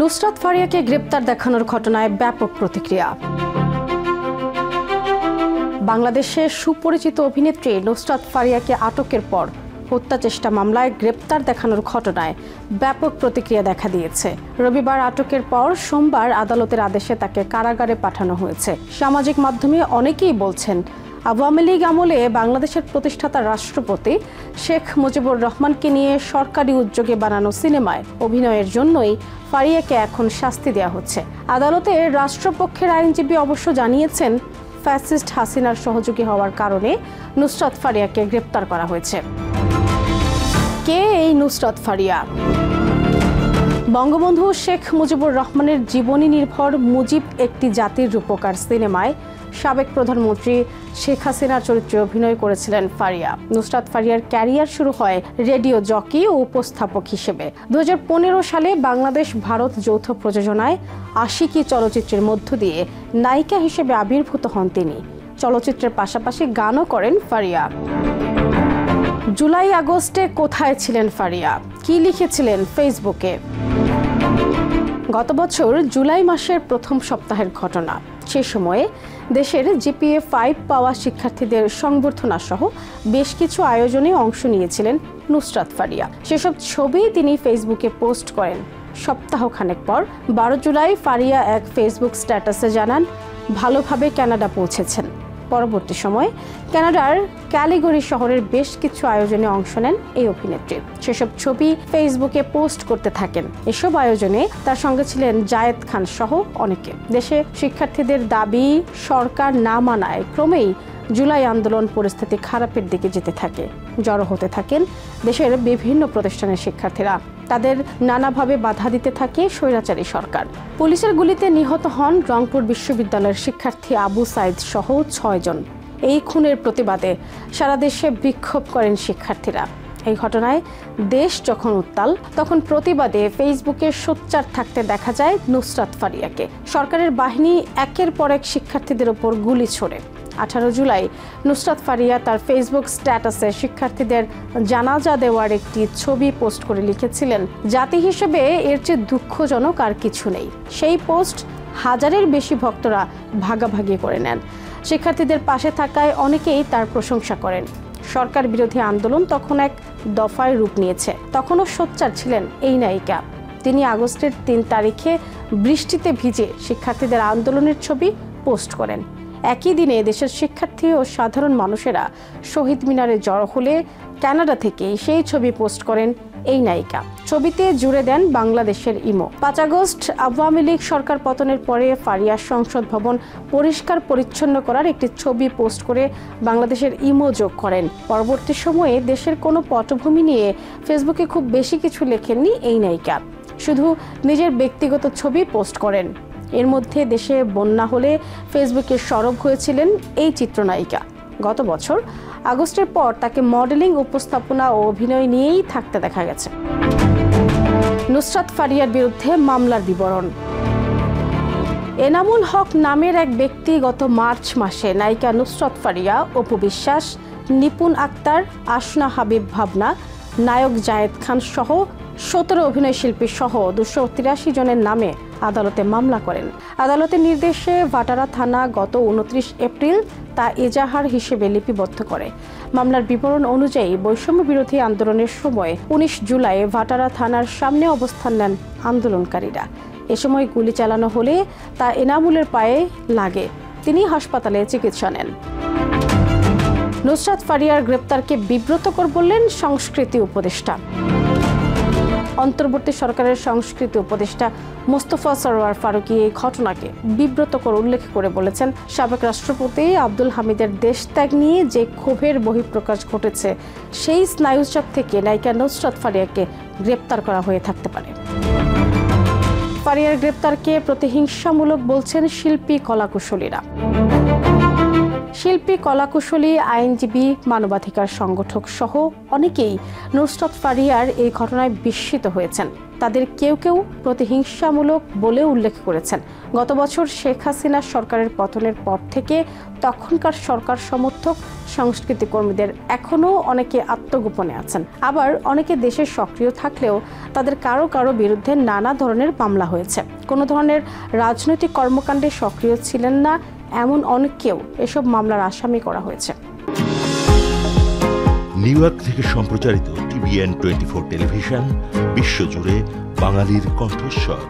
নুসরাত ফারিয়াকে গ্রেপ্তার দেখানোর ঘটনায় ব্যাপক প্রতিক্রিয়া। বাংলাদেশের সুপরিচিত অভিনেত্রী নুসরাত ফারিয়াকে আটকের পর হত্যা চেষ্টা মামলায় গ্রেপ্তার দেখানোর ঘটনায় ব্যাপক প্রতিক্রিয়া দেখা দিয়েছে। রবিবার আটকের পর সোমবার আদালতের আদেশে তাকে কারাগারে পাঠানো হয়েছে। সামাজিক মাধ্যমে অনেকেই বলছেন, আওয়ামী লীগ আমলে বাংলাদেশের প্রতিষ্ঠাতা রাষ্ট্রপতি শেখ মুজিবুর রহমানকে নিয়ে সরকারি উদ্যোগে বানানো সিনেমায় অভিনয়ের জন্যই ফারিয়াকে এখন শাস্তি দেওয়া হচ্ছে। আদালতে রাষ্ট্রপক্ষের আইনজীবী অবশ্য জানিয়েছেন, ফ্যাসিস্ট হাসিনার সহযোগী হওয়ার কারণে নুসরাত ফারিয়াকে গ্রেপ্তার করা হয়েছে। কে এই নুসরাত ফারিয়া? বঙ্গবন্ধু শেখ মুজিবুর রহমানের জীবনী নির্ভর মুজিব একটি জাতির রূপকার সিনেমায় সাবেক প্রধানমন্ত্রী শেখ হাসিনার চরিত্রে অভিনয় করেছিলেন ফারিয়া। নুসরাত ফারিয়ার ক্যারিয়ার শুরু হয় রেডিও জকি ও উপস্থাপক হিসেবে। 2015 সালে বাংলাদেশ ভারত যৌথ প্রযোজনায় আশিকি চলচ্চিত্রের মধ্য দিয়ে নায়িকা হিসেবে আবির্ভূত হন তিনি। চলচ্চিত্রের পাশাপাশি গানও করেন ফারিয়া। জুলাই আগস্টে কোথায় ছিলেন ফারিয়া? কি লিখেছিলেন ফেসবুকে? গত বছর জুলাই মাসের প্রথম সপ্তাহের ঘটনা। সে সময়ে দেশের জিপিএ 5 পাওয়া শিক্ষার্থীদের সংবর্ধনা সহ বেশ কিছু আয়োজনে অংশ নিয়েছিলেন নুসরাত ফারিয়া। সেসব ছবি তিনি ফেসবুকে পোস্ট করেন। সপ্তাহখানেক পর 12 জুলাই ফারিয়া এক ফেসবুক স্ট্যাটাসে জানান, ভালোভাবে কানাডা পৌঁছেছেন। পরবর্তী সময়ে কানাডার ক্যালিগরি শহরের বেশ কিছু আয়োজনে অংশ নেন এই অভিনেত্রী। সেসব ছবি ফেসবুকে পোস্ট করতে থাকেন। এসব আয়োজনে তার সঙ্গে ছিলেন জায়েদ খান সহ অনেকে। দেশে শিক্ষার্থীদের দাবি সরকার না মানায় ক্রমেই জুলাই আন্দোলন পরিস্থিতি খারাপের দিকে যেতে থাকে। জড়ো হতে থাকেন দেশের বিভিন্ন প্রতিষ্ঠানের শিক্ষার্থীরা। তাদের নানাভাবে বাধা দিতে থাকে স্বৈরাচারী সরকার। পুলিশের গুলিতে নিহত হন রংপুর বিশ্ববিদ্যালয়ের শিক্ষার্থী আবু সাইদ সহ 6 জন। এই খুনের প্রতিবাদে সারা দেশে বিক্ষোভ করেন শিক্ষার্থীরা। এই ঘটনায় দেশ যখন উত্তাল, তখন প্রতিবাদে ফেসবুকে সোচ্চার থাকতে দেখা যায় নুসরাত ফারিয়াকে। সরকারের বাহিনী একের পর এক শিক্ষার্থীদের ওপর গুলি ছোড়ে। 18 জুলাই নুসরাত ফারিয়া তার ফেসবুক স্ট্যাটাসে শিক্ষার্থীদের জানাজা দেওয়ার একটি ছবি পোস্ট করে লিখেছিলেন, জাতি হিসেবে এর চেয়ে দুঃখজনক আর কিছু নেই। সেই পোস্ট হাজারের বেশি ভক্তরা ভাগাভাগি করে নেন। শিক্ষার্থীদের পাশে থাকায় অনেকেই তার প্রশংসা করেন। সরকার বিরোধী আন্দোলন তখন এক দফায় রূপ নিয়েছে। তখনও সোচ্চার ছিলেন এই নায়িকা। তিনি আগস্টের 3 তারিখে বৃষ্টিতে ভিজে শিক্ষার্থীদের আন্দোলনের ছবি পোস্ট করেন। একই দিনে দেশের শিক্ষার্থী ও সাধারণ মানুষেরা শহীদ মিনারে জড়ো হলে কানাডা থেকে সেই ছবি পোস্ট করেন এই নায়িকা। ছবিতে জুড়ে দেন বাংলাদেশের ইমো। 5 আগস্ট আওয়ামী লীগ সরকার পতনের পরে ফারিয়া সংসদ ভবন পরিষ্কার পরিচ্ছন্ন করার একটি ছবি পোস্ট করে বাংলাদেশের ইমো যোগ করেন। পরবর্তী সময়ে দেশের কোনো পটভূমি নিয়ে ফেসবুকে খুব বেশি কিছু লেখেননি এই নায়িকা, শুধু নিজের ব্যক্তিগত ছবি পোস্ট করেন। এর মধ্যে দেশে বন্যা হলে ফেসবুকে সরব হয়েছিলেন এই চিত্রনায়িকা। গত বছর আগস্টের পর তাকে মডেলিং, উপস্থাপনা ও অভিনয় নিয়েই থাকতে দেখা গেছে। নুসরাত ফারিয়ার বিরুদ্ধে মামলার বিবরণ। এনামুল হক নামের এক ব্যক্তি গত মার্চ মাসে নায়িকা নুসরাত ফারিয়া, অপু বিশ্বাস, নিপুণ আক্তার, আসনা হাবিব ভাবনা, নায়ক জায়েদ খান সহ 17 অভিনয় শিল্পী সহ 283 জনের নামে আদালতে মামলা করেন। আদালতের নির্দেশে ভাটারা থানা গত 29 এপ্রিল তা এজাহার হিসেবে লিপিবদ্ধ করে। মামলার বিবরণ অনুযায়ী বৈষম্য বিরোধী আন্দোলনের সময় 19 জুলাই ভাটারা থানার সামনে অবস্থান নেন আন্দোলনকারীরা। এ সময় গুলি চালানো হলে তা এনামুলের পায়ে লাগে। তিনি হাসপাতালে চিকিৎসা নেন। নুসরাত ফারিয়ার গ্রেপ্তারকে বিব্রতকর বললেন সংস্কৃতি উপদেষ্টা। অন্তর্বর্তী সরকারের সংস্কৃতি উপদেষ্টা মোস্তফা সরোয়ার ফারুকী এই ঘটনাকে বিব্রতকর উল্লেখ করে বলেছেন, সাবেক রাষ্ট্রপতি আব্দুল হামিদের দেশত্যাগ নিয়ে যে ক্ষোভের বহিঃপ্রকাশ ঘটেছে, সেই স্নায়ুচাপ থেকে নায়িকা নুসরাত ফারিয়াকে গ্রেপ্তার করা হয়ে থাকতে পারে। ফারিয়ার গ্রেপ্তারকে প্রতিহিংসামূলক বলছেন শিল্পী, কলাকুশলীরা। শিল্পী, কলাকুশলী, আইনজীবী, মানবাধিকার সংগঠক সহ অনেকেই নুসরাত ফারিয়ার এই ঘটনায় বিস্মিত হয়েছেন। তাদের কেউ কেউ প্রতিহিংসামূলক বলেও উল্লেখ করেছেন। গত বছর শেখ হাসিনা সরকারের পতনের পর থেকে তখনকার সরকার সমর্থক সংস্কৃতি কর্মীদের এখনও অনেকে আত্মগোপনে আছেন। আবার অনেকে দেশে সক্রিয় থাকলেও তাদের কারো কারো বিরুদ্ধে নানা ধরনের মামলা হয়েছে। কোনো ধরনের রাজনৈতিক কর্মকাণ্ডে সক্রিয় ছিলেন না এমন অনেককেও এসব মামলার আসামি করা হয়েছে। নিউ ইয়র্ক থেকে সম্প্রচারিত TVN 24 টেলিভিশন বিশ্বজুড়ে বাঙালির কণ্ঠস্বর।